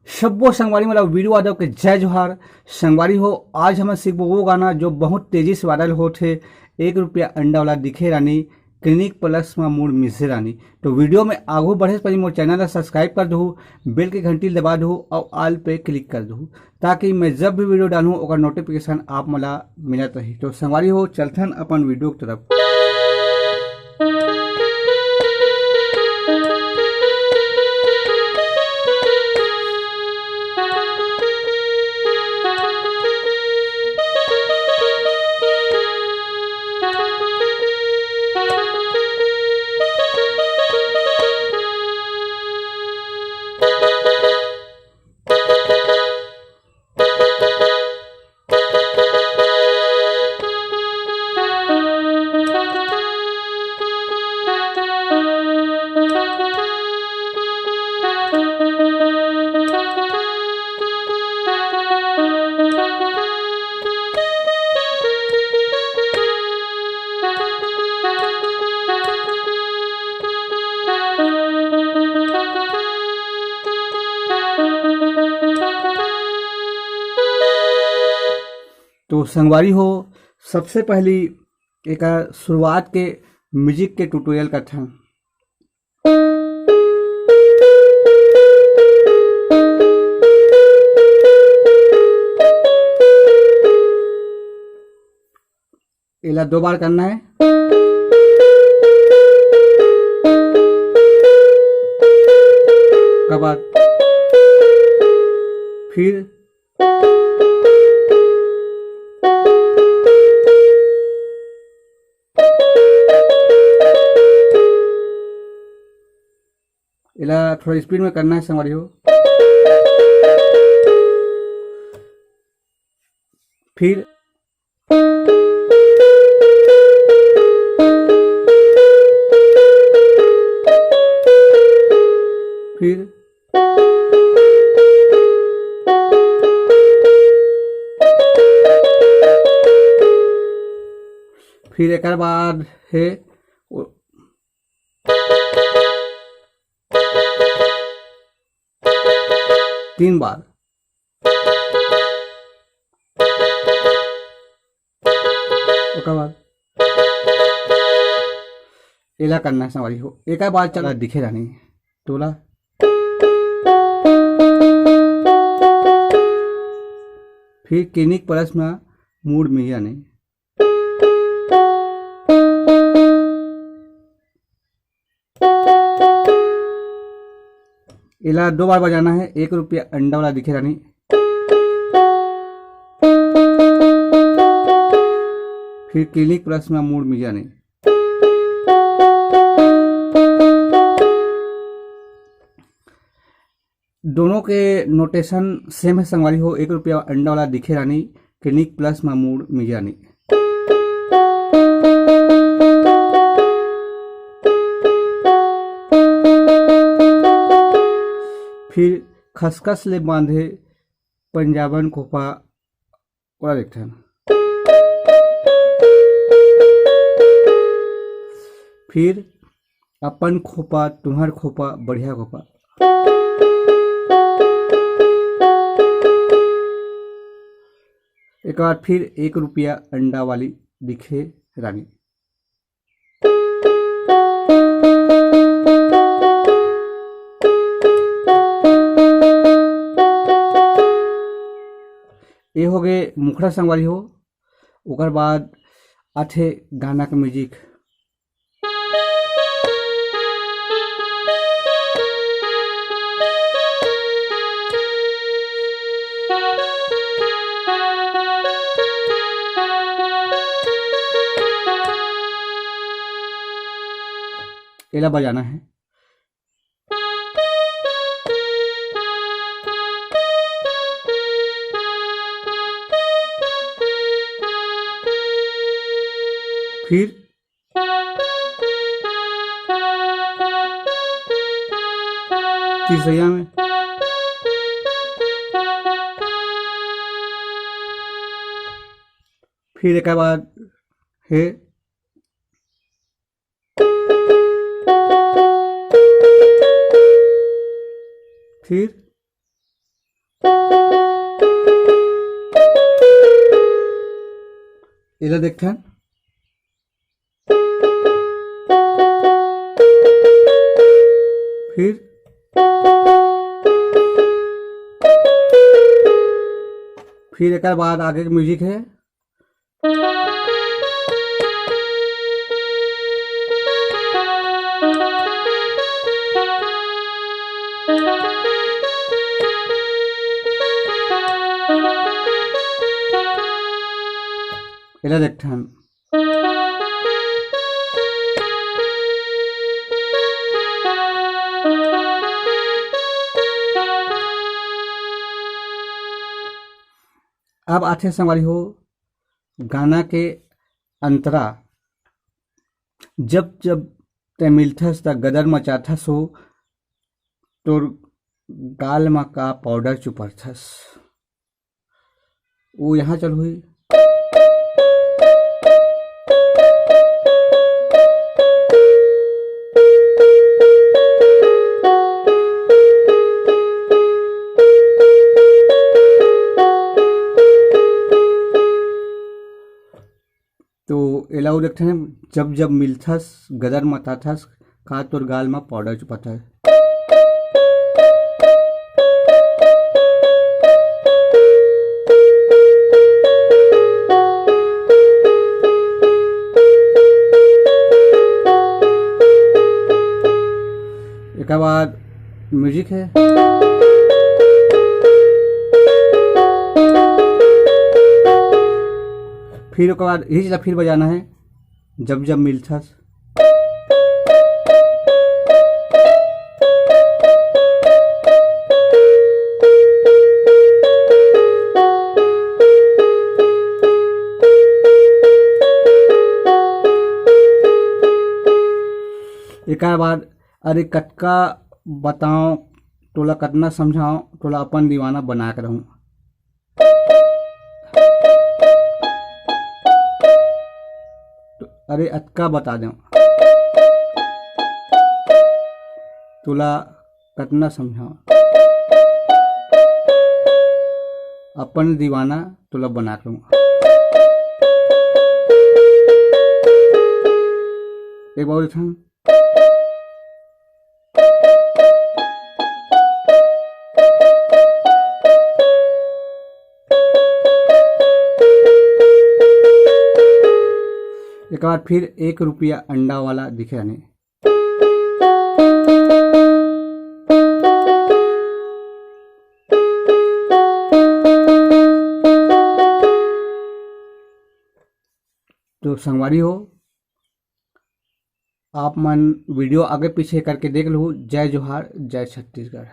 शब्बो संगवारी मतलब वीडियो यादव के जय जोहार संगवारी हो। आज हम सीखबो वो गाना जो बहुत तेजी से वायरल होते 1 रुपया अंडा वाला दिखे रानी क्लिनिक प्लस में मूड मिसे रानी। तो वीडियो में आगू बढ़े से पहले मोर चैनल सब्सक्राइब कर दू, बेल के घंटी दबा दू और ऑल पे क्लिक कर दू ताकि मैं जब भी वीडियो डालूँ और नोटिफिकेशन आप मला मिलत रही। तो संगवारी हो चलथन अपन वीडियो की तरफ। तो संगवारी हो सबसे पहली एक शुरुआत के म्यूजिक के ट्यूटोरियल का था। इला 2 बार करना है। का बाद फिर इला थोड़ा स्पीड में करना है संगवारी हो। फिर फिर एक बाद है 3 बार। उसके बाद एला करना है संगवारी हो। एक बार चला दिखे रानी तोला। फिर क्लिनिक प्लस में मूड मिया नहीं। इला 2 बार बजाना है। 1 रुपया अंडा वाला दिखे रानी। फिर क्लिनिक प्लस में मूड मिया नहीं। दोनों के नोटेशन सेम है संगवारी हो। 1 रुपया अंडा वाला दिखे रानी क्लिनिक प्लस में मूड मिया नहीं। फिर खसखस ले बांधे पंजाबन खोपा वाला देखते हैं। फिर अपन खोपा तुम्हार खोपा बढ़िया खोपा। एक बार फिर 1 रुपया अंडा वाली दिखे रानी। ये हो गए मुखड़ा संगवारी हो। ओकर बाद आथे गाना के म्यूजिक। एला बजाना है। फिर तीसरा में फिर एक बाद है फिर एला देखथन फिर एक बाद आगे के म्यूजिक है। एला देखथन अब आथे संगवारी हो गाना के अंतरा। जब जब ते मिलथस त गदर मचाथस हो तोर गाल में का पाउडर चुपरथस वो यहाँ चल हुई। तो एलाऊ देखते हैं जब जब मिलथस गदर मताथस का तोर गाल में पाउडर चुपाता है। एक बाद म्यूजिक है। फिर उसके बाद यही चीज़ फिर बजाना है जब जब मिलथस। एक बाद अरे कटका बताओ तोला कतना समझाओ तोला अपन दीवाना बना के रहूं। अरे अतका बता दूं तोला कतना समझाओ अपन दीवाना तोला बना के रहूं। एक बार था एक बार फिर 1 रुपया अंडा वाला दिखे रानी। तो संगवारी हो आप मन वीडियो आगे पीछे करके देख लो। जय जोहार, जय छत्तीसगढ़।